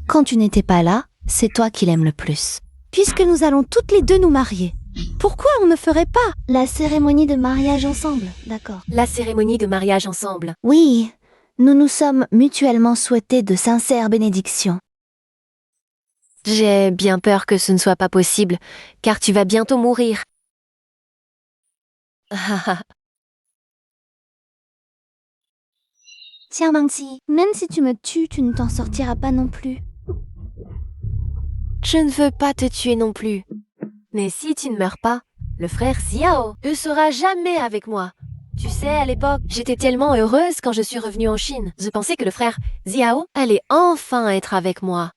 S3: Quand tu n'étais pas là, c'est toi qui l'aime le plus. Puisque nous allons toutes les deux nous marier, pourquoi on ne ferait pas la cérémonie de mariage ensemble? D'accord.
S7: La cérémonie de mariage ensemble.
S3: Oui, nous nous sommes mutuellement souhaité de sincères bénédictions.
S7: J'ai bien peur que ce ne soit pas possible, car tu vas bientôt mourir.
S3: Tiens, Mangxi, même si tu me tues, tu ne t'en sortiras pas non plus.
S7: Je ne veux pas te tuer non plus. Mais si tu ne meurs pas, le frère Xiao ne sera jamais avec moi. Tu sais, à l'époque, j'étais tellement heureuse quand je suis revenue en Chine. Je pensais que le frère Xiao allait enfin être avec moi.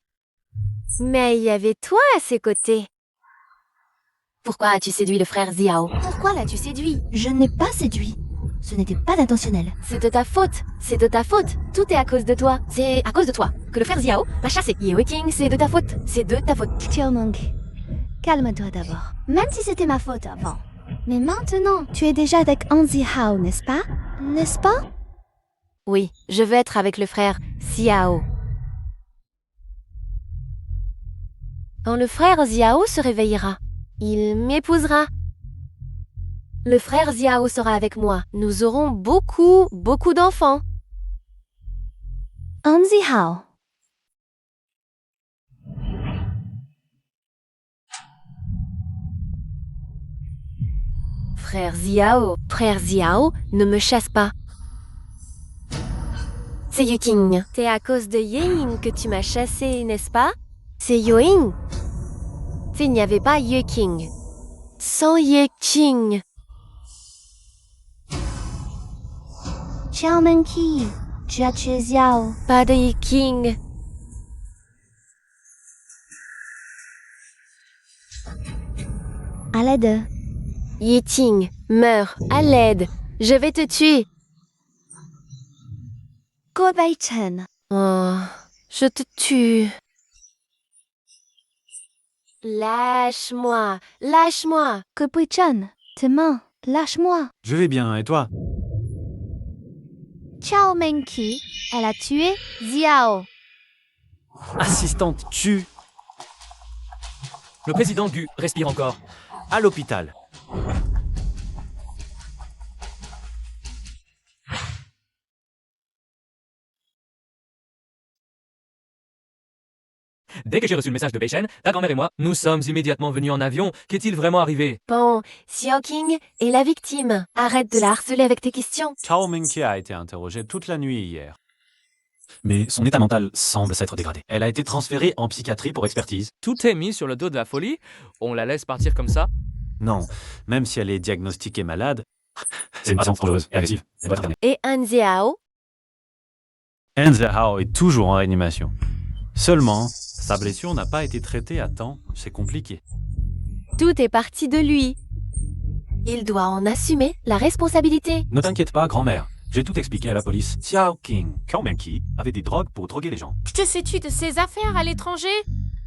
S7: Mais il y avait toi à ses côtés. Pourquoi as-tu séduit le frère Xiao?
S2: Pourquoi l'as-tu séduit?
S3: Je n'ai pas séduit. Ce n'était pas intentionnel.
S7: C'est de ta faute. C'est de ta faute. Tout est à cause de toi. C'est à cause de toi que le frère Xiao m'a chassé. Ye King, c'est de ta faute. C'est de ta faute.
S3: Xiaomeng, calme-toi d'abord. Même si c'était ma faute avant. Mais maintenant, tu es déjà avec Han Zihao, n'est-ce pas? N'est-ce pas?
S7: Oui, je veux être avec le frère Xiao. Quand le frère Xiao se réveillera, il m'épousera. Le frère Xiao sera avec moi. Nous aurons beaucoup d'enfants.
S3: Han Zihao.
S7: Frère Xiao, ne me chasse pas. C'est Yu King. C'est à cause de Ying que tu m'as chassé, n'est-ce pas? C'est Yoing. S'il n'y avait pas Yu King. Sans Yu King.
S3: Xiaomeng Qi, tu as tué Xiao.
S7: Pas de Yu King.
S3: À l'aide.
S7: Yi Ting, meurs, à l'aide. Je vais te tuer.
S3: Guo Baichen.
S7: Oh, je te tue. Lâche-moi, lâche-moi.
S3: Guo Baichen, tes mains, lâche-moi.
S6: Je vais bien, et toi?
S3: Xiaomeng Qi, elle a tué Xiao.
S6: Assistante, tue.
S1: Le président Gu respire encore.
S6: À l'hôpital.
S1: Dès que j'ai reçu le message de Beishen, ta grand-mère et moi, nous sommes immédiatement venus en avion. Qu'est-il vraiment arrivé?
S7: Bon, Xiao King est la victime. Arrête de la harceler avec tes questions.
S6: Chao Mingqi a été interrogée toute la nuit hier.
S4: Mais son état mental semble s'être dégradé. Elle a été transférée en psychiatrie pour expertise.
S1: Tout est mis sur le dos de la folie? On la laisse partir comme ça?
S6: Non, même si elle est diagnostiquée malade,
S4: C'est une patiente dangereuse et agressive. Elle doit être internée.
S7: Et Han Xiao?
S6: Han Zihao est toujours en réanimation. Seulement, sa blessure n'a pas été traitée à temps, c'est compliqué.
S7: Tout est parti de lui. Il doit en assumer la responsabilité.
S4: Ne t'inquiète pas, grand-mère. J'ai tout expliqué à la police. Xiao King, Xiaomeng avait des drogues pour droguer les gens.
S5: Que sais-tu de ses affaires à l'étranger?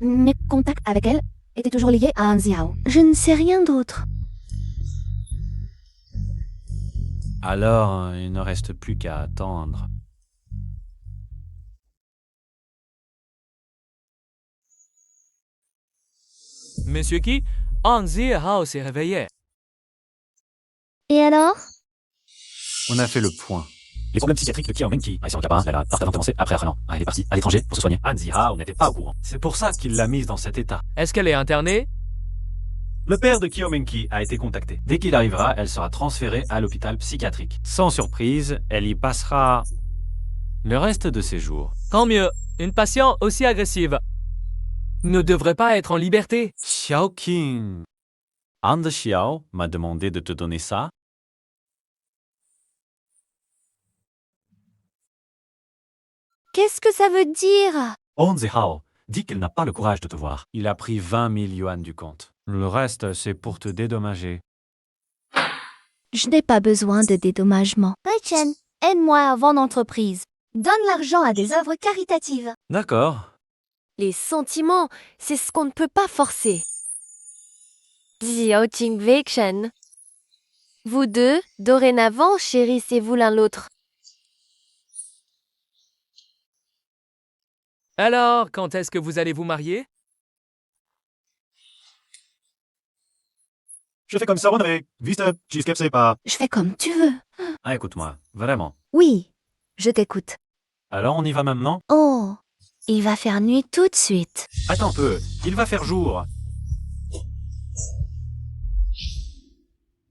S2: Mes contacts avec elle étaient toujours liés à Han Xiao.
S3: Je ne sais rien d'autre.
S6: Alors, il ne reste plus qu'à attendre.
S1: Monsieur Ki, Han Zihao s'est réveillé.
S3: Et alors?
S6: On a fait le point.
S4: Les problèmes psychiatriques de Xiaomeng a essayé en Japan, elle a parfaitement commencé après un an. Elle est partie à l'étranger pour se soigner. Han Zihao n'était pas au courant.
S6: C'est pour ça qu'il l'a mise dans cet état.
S1: Est-ce qu'elle est internée?
S6: Le père de Xiaomeng a été contacté. Dès qu'il arrivera, elle sera transférée à l'hôpital psychiatrique. Sans surprise, elle y passera le reste de ses jours.
S1: Tant mieux. Une patiente aussi agressive ne devrait pas être en liberté.
S6: Xiao King. Han Xiao m'a demandé de te donner ça.
S3: Qu'est-ce que ça veut dire?
S4: Han Zihao dit qu'elle n'a pas le courage de te voir.
S6: Il a pris 20 000 yuan du compte. Le reste, c'est pour te dédommager.
S3: Je n'ai pas besoin de dédommagement. Baichen, aide-moi à vendre l'entreprise.
S2: Donne l'argent à des œuvres caritatives.
S6: D'accord.
S7: Les sentiments, c'est ce qu'on ne peut pas forcer. Xiao Ting Veichen. Vous deux, dorénavant, chérissez-vous l'un l'autre.
S1: Alors, quand est-ce que vous allez vous marier?
S4: Je fais comme ça, René. Viste, cheesecake, c'est pas.
S2: Je fais comme tu veux.
S6: Ah, écoute-moi, vraiment.
S3: Oui, je t'écoute.
S6: Alors, on y va maintenant?
S3: Oh, il va faire nuit tout de suite.
S6: Attends un peu, il va faire jour.